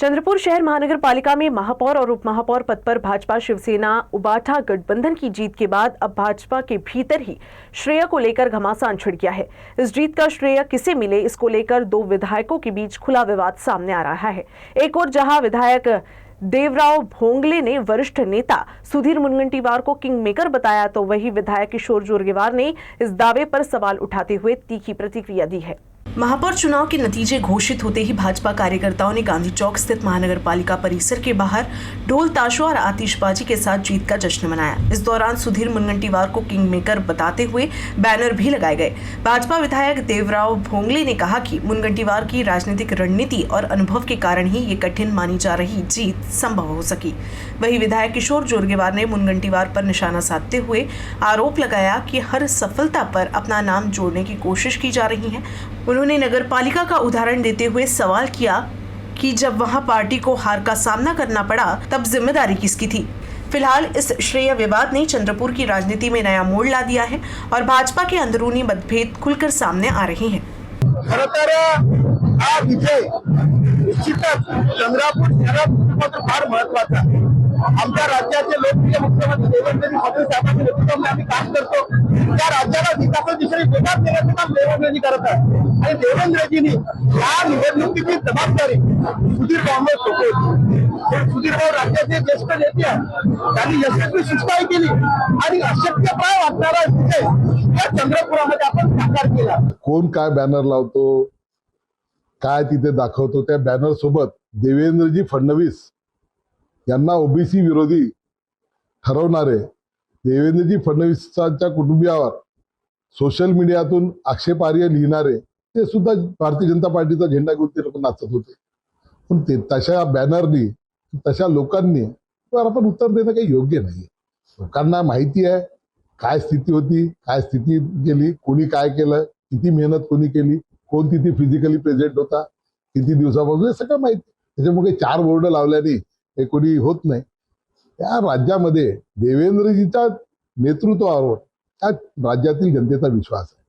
चंद्रपुर शहर महानगर पालिका में महापौर और उपमहापौर पद पर भाजपा शिवसेना उबाठा गठबंधन की जीत के बाद अब भाजपा के भीतर ही श्रेय को लेकर घमासान छिड़ गया है। इस जीत का श्रेय किसे मिले, इसको लेकर दो विधायकों के बीच खुला विवाद सामने आ रहा है। एक और जहां विधायक देवराव भोंगले ने वरिष्ठ नेता सुधीर मुनगंटीवार को किंग मेकर बताया, तो वही विधायक किशोर जोरगेवार ने इस दावे पर सवाल उठाते हुए तीखी प्रतिक्रिया दी है। महापौर चुनाव के नतीजे घोषित होते ही भाजपा कार्यकर्ताओं ने गांधी चौक स्थित महानगर पालिका परिसर के बाहर ढोल ताशों और आतिशबाजी के साथ जीत का जश्न मनाया। इस दौरान सुधीर मुनगंटीवार को किंग मेकर बताते हुए बैनर भी लगाए गए। भाजपा विधायक देवराव भोंगले ने कहा कि मुनगंटीवार की राजनीतिक रणनीति और अनुभव के कारण ही ये कठिन मानी जा रही जीत संभव हो सकी। वही विधायक किशोर जोरगेवार ने मुनगंटीवार पर निशाना साधते हुए आरोप लगाया कि हर सफलता पर अपना नाम जोड़ने की कोशिश की जा रही है। उन्होंने नगर पालिका का उदाहरण देते हुए सवाल किया कि जब वहां पार्टी को हार का सामना करना पड़ा तब जिम्मेदारी किसकी थी। फिलहाल इस श्रेय विवाद ने चंद्रपुर की राजनीति में नया मोड़ ला दिया है और भाजपा के अंदरूनी मतभेद खुलकर सामने आ रहे हैं। हा विजय निश्चितच चंद्रपूर शहरात फार महत्वाचा आहे। आमच्या राज्याचे लोकप्रिय मुख्यमंत्री देवेंद्रजी फडणवीस साहेबांच्या नेतृत्वामध्ये आम्ही काम करतो। त्या राज्याला विकासाच्या दिशेने वेगात नेण्याचं काम देवेंद्रजी करत आहे आणि देवेंद्रजींनी या निवडणुकीची जबाबदारी सुधीर भाऊंवर सोपवली। सुधीर भाऊ राज्याचे ज्येष्ठ नेते आहेत, त्यांनी यशस्वी शिष्टाई केली आणि अशक्यप्राय वाटणारा विजय या चंद्रपुरामध्ये आपण साकार केला। कोण काय बॅनर लावतो, काय तिथे दाखवतो, त्या बॅनर सोबत देवेंद्रजी फडणवीस यांना ओबीसी विरोधी ठरवणारे देवेंद्रजी फडणवीसांच्या कुटुंबियावर सोशल मीडियातून आक्षेपार्ह लिहिणारे ते सुद्धा भारतीय जनता पार्टीचा झेंडा घेऊन ते लोक नाचत होते। पण ते तशा बॅनरनी तशा लोकांनी आपण उत्तर देणं काही योग्य नाही। लोकांना माहिती आहे काय स्थिती होती, काय स्थिती गेली, कोणी काय केलं, किती मेहनत कोणी केली, कोण तिथे फिजिकली प्रेझेंट होता, किती दिवसापासून, हे सगळं माहिती। त्याच्यामुळे 4 बोर्ड लावल्याने हे कोणी होत नाही। त्या राज्यामध्ये देवेंद्रजीच्या नेतृत्वावर त्या राज्यातील जनतेचा विश्वास आहे।